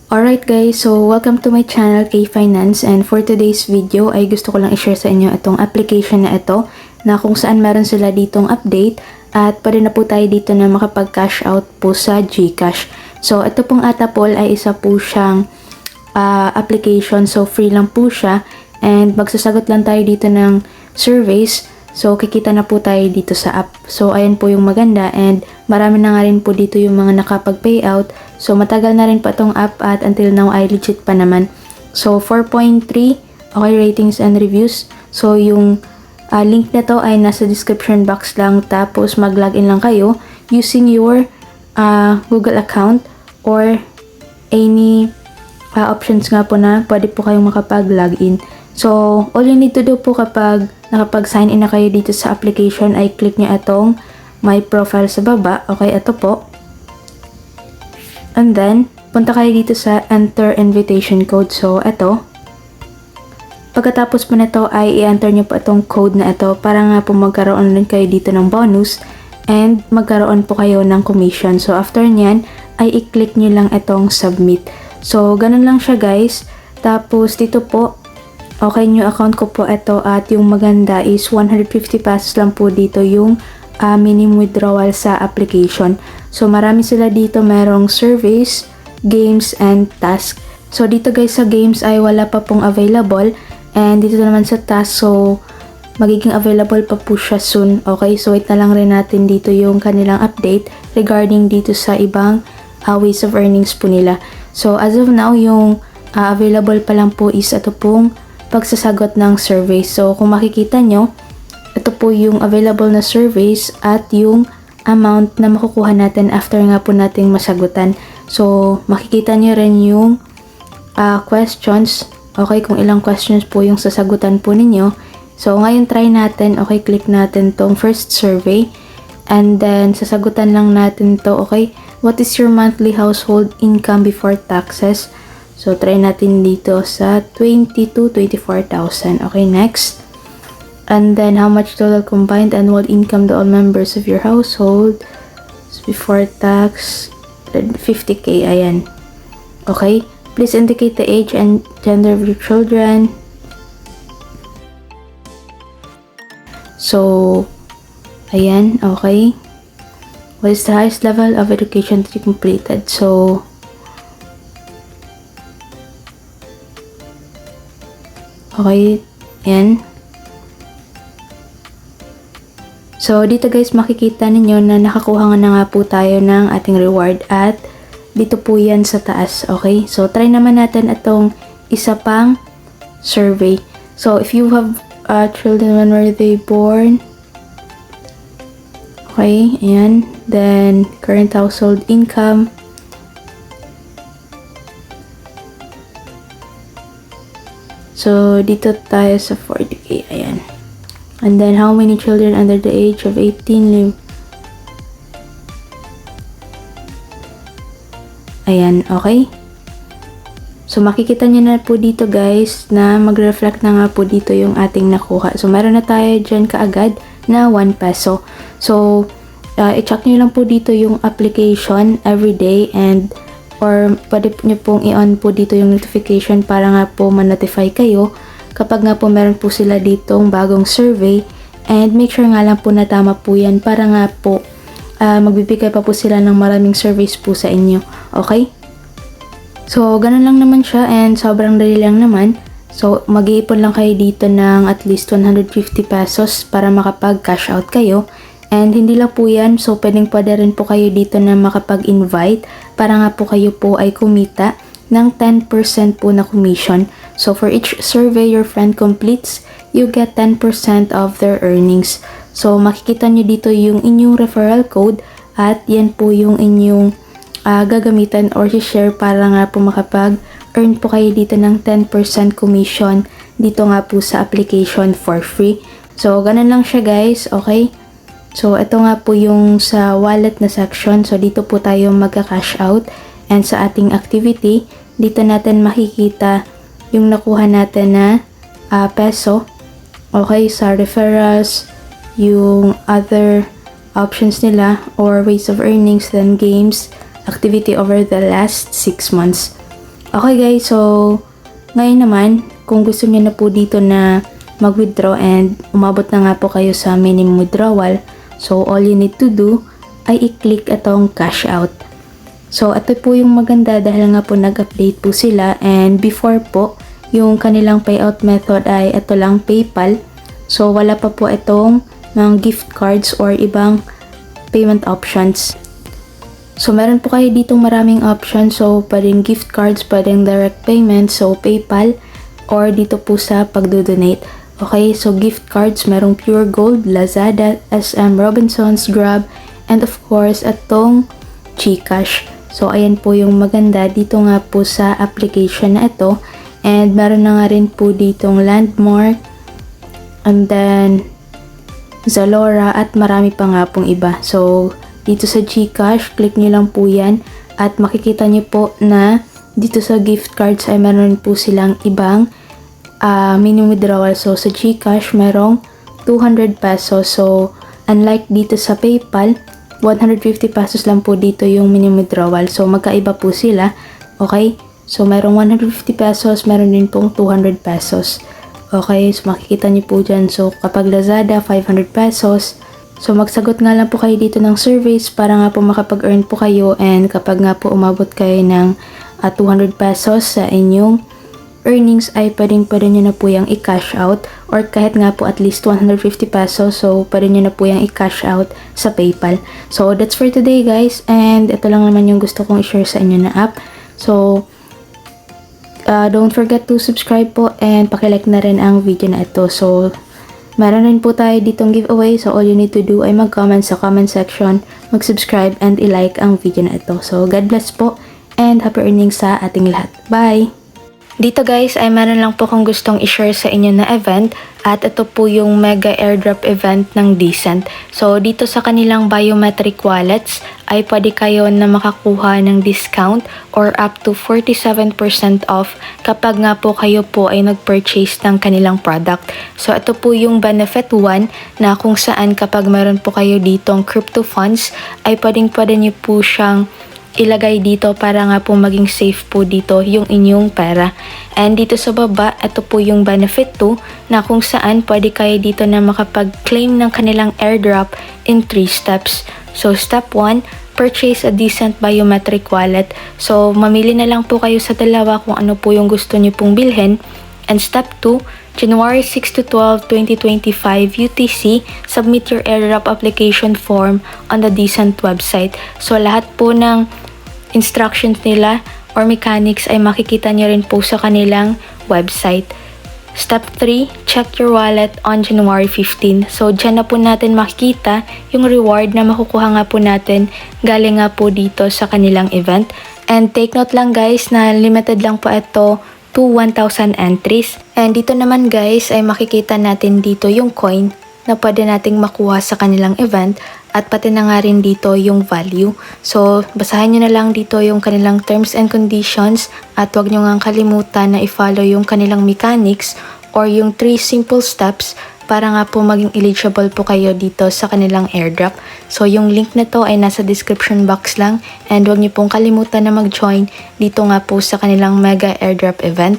Alright guys, so welcome to my channel K-Finance, and for today's video ay gusto ko lang i-share sa inyo itong application na ito na kung saan meron sila ditong update at pwede na po tayo dito na makapag-cash out po sa GCash. So ito pong Atapol ay isa po siyang application, so free lang po siya and magsasagot lang tayo dito ng surveys. So, kikita na po tayo dito sa app. So, ayan po yung maganda and marami na nga rin po dito yung mga nakapag-payout. So, matagal na rin pa itong app at until now ay legit pa naman. So, 4.3, okay, ratings and reviews. So, yung link na to ay nasa description box lang. Tapos, mag-login lang kayo using your Google account or any options nga po na pwede po kayong makapag-login. So, all you need to do po kapag nakapag-sign in na kayo dito sa application ay click nyo itong my profile sa baba. Okay, ito po. And then, punta kayo dito sa enter invitation code. So, ito. Pagkatapos po nito ay i-enter nyo po itong code na ito para nga po magkaroon rin kayo dito ng bonus and magkaroon po kayo ng commission. So, after nyan ay i-click nyo lang itong submit. So, ganun lang siya guys. Tapos, dito po, okay, new account ko po ito at yung maganda is 150 pesos lang po dito yung minimum withdrawal sa application. So, marami sila dito. Merong surveys, games, and task. So, dito guys sa games ay wala pa pong available. And dito naman sa task, so, magiging available pa po siya soon. Okay, so wait na lang rin natin dito yung kanilang update regarding dito sa ibang ways of earnings po nila. So, as of now, yung available pa lang po is ito pong pagsasagot ng survey. So, kung makikita nyo, ito po yung available na surveys at yung amount na makukuha natin after nga po nating masagutan. So, makikita nyo rin yung questions. Okay, kung ilang questions po yung sasagutan po ninyo. So, ngayon try natin. Okay, click natin tong first survey. And then, sasagutan lang natin to. Okay, what is your monthly household income before taxes? So, try natin dito sa 20 to 24,000. Okay, next. And then, how much total combined annual income to all members of your household? So, before tax, 50k. Ayan. Okay. Please indicate the age and gender of your children. So, ayan. Okay. What is the highest level of education that you completed? So, okay, yan. So, dito guys, makikita ninyo na nakakuha na nga po tayo ng ating reward at dito po yan sa taas, okay? So, try naman natin itong isa pang survey. So, if you have children, when were they born? Okay, ayan. Then, current household income. So, dito tayo sa 40k. Ayan. And then, how many children under the age of 18 live? Ayan, okay. So, makikita nyo na po dito guys na mag-reflect na nga po dito yung ating nakuha. So, meron na tayo dyan kaagad na 1 peso. So, i-check nyo lang po dito yung application everyday and or pwede nyo pong i-on po dito yung notification para nga po ma-notify kayo kapag nga po meron po sila ditong bagong survey, and make sure nga lang po na tama po yan para nga po magbibigay pa po sila ng maraming surveys po sa inyo. Okay? So, ganun lang naman siya and sobrang dali lang naman. So, mag-iipon lang kayo dito ng at least 150 pesos para makapag-cash out kayo. And hindi lang po yan, so pwede rin po kayo dito na makapag-invite para nga po kayo po ay kumita ng 10% po na commission. So for each survey your friend completes, you get 10% of their earnings. So makikita nyo dito yung inyong referral code at yan po yung inyong gagamitan or share para nga po makapag-earn po kayo dito ng 10% commission dito nga po sa application for free. So ganun lang siya guys, okay? So, ito nga po yung sa wallet na section. So, dito po tayo magka-cash out. And sa ating activity, dito natin makikita yung nakuha natin na peso. Okay, sa referrals, yung other options nila or ways of earnings, then games, activity over the last 6 months. Okay guys, so ngayon naman, kung gusto niyo na po dito na mag-withdraw and umabot na nga po kayo sa minimum withdrawal, so all you need to do ay i-click itong cash out. So ito po yung maganda dahil nga po nag-update po sila, and before po, yung kanilang payout method ay ito lang, PayPal. So wala pa po itong mga gift cards or ibang payment options. So meron po kayo ditong maraming options, so pwedeng gift cards, pwedeng direct payment, so PayPal, or dito po sa pagdodonate. Okay, so gift cards, merong Pure Gold, Lazada, SM, Robinsons, Grab, and of course, atong GCash. So ayan po yung maganda dito nga po sa application na ito, and meron na nga rin po ditong Landmark, and then Zalora, at marami pa nga pong iba. So dito sa GCash, click nyo lang po yan at makikita nyo po na dito sa gift cards ay meron po silang ibang minimum withdrawal. So sa GCash merong 200 pesos. So unlike dito sa PayPal, 150 pesos lang po dito yung minimum withdrawal. So magkaiba po sila. Okay? So merong 150 pesos, meron din pong 200 pesos. Okay? So makikita nyo po dyan. So kapag Lazada, 500 pesos. So magsagot nga lang po kayo dito ng surveys para nga po makapag-earn po kayo, and kapag nga po umabot kayo ng 200 pesos sa inyong earnings ay pwede nyo na po yung i-cash out, or kahit nga po at least 150 pesos, so pwede nyo na po yung i-cash out sa PayPal. So that's for today guys, and ito lang naman yung gusto kong i-share sa inyo na app. So don't forget to subscribe po and pakilike na rin ang video na ito. So meron rin po tayo ditong giveaway, so all you need to do ay mag-comment sa comment section, mag-subscribe, and i-like ang video na ito. So God bless po, and happy earnings sa ating lahat. Bye! Dito guys ay meron lang po kung gustong i-share sa inyo na event, at ito po yung mega airdrop event ng Decent. So dito sa kanilang biometric wallets ay pwede kayo na makakuha ng discount or up to 47% off kapag nga po kayo po ay nag-purchase ng kanilang product. So ito po yung benefit 1 na kung saan kapag meron po kayo ditong crypto funds ay pwede nyo po siyang ilagay dito para nga po maging safe po dito yung inyong pera. And dito sa baba, ito po yung benefit 2 na kung saan pwede kayo dito na makapag-claim ng kanilang airdrop in 3 steps. So step 1, purchase a Decent biometric wallet. So mamili na lang po kayo sa dalawa kung ano po yung gusto nyo pong bilhin. And step 2, January 6 to 12, 2025 UTC, submit your airdrop application form on the Decent website. So lahat po ng instructions nila or mechanics ay makikita nyo rin po sa kanilang website. Step 3, check your wallet on January 15. So dyan na po natin makikita yung reward na makukuha nga po natin galing nga po dito sa kanilang event. And take note lang guys na limited lang po ito to 1,000 entries. And dito naman guys ay makikita natin dito yung coin na pwede nating makuha sa kanilang event, at pati na nga rin dito yung value. So basahin nyo na lang dito yung kanilang terms and conditions, at huwag nyo nga kalimutan na i-follow yung kanilang mechanics or yung 3 simple steps para nga po maging eligible po kayo dito sa kanilang airdrop. So yung link na to ay nasa description box lang, and huwag nyo pong kalimutan na mag-join dito nga po sa kanilang mega airdrop event.